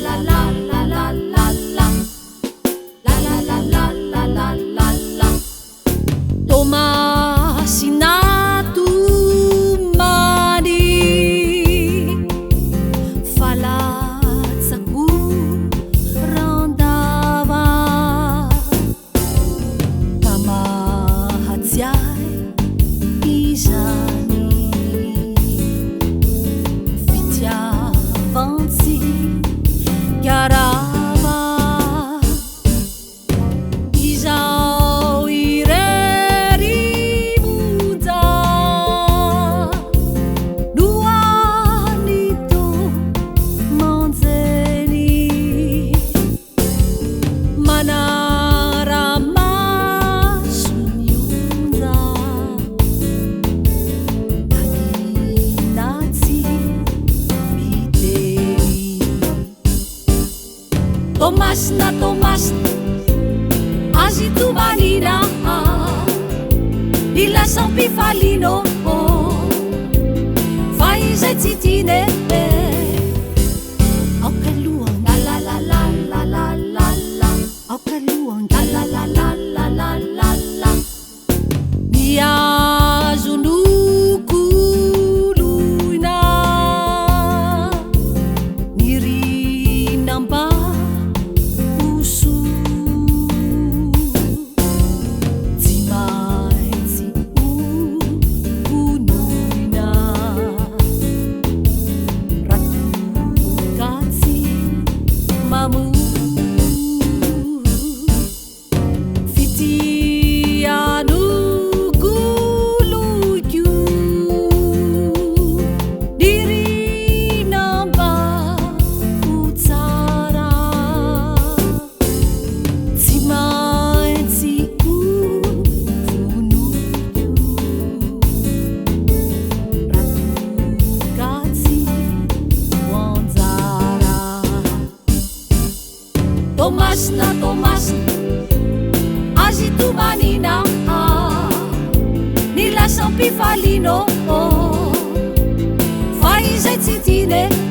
la la la la la la la la la la la la la la Tomasinato mani falatsako randava tamahatsiay izany fitiavantsy garava izao irery monja lohanito manjeny manaramaso ny onja naginatsy mitery Tomasina Tomasina azy tomanina nilasampifalino fa izay tsy tiany aokalohany la la la la la la la aokalohany la la la la la la la miazo nokoloina nirinamba usu tsy maintsy onoina ratokatsy mamu fitianokoloiko nirinamba ho tsara tsy maintsy ovonoiko ratokatsy hoanjara Tomasina Tomasina azy tomanina nilasampifalino fa izay tsy tiany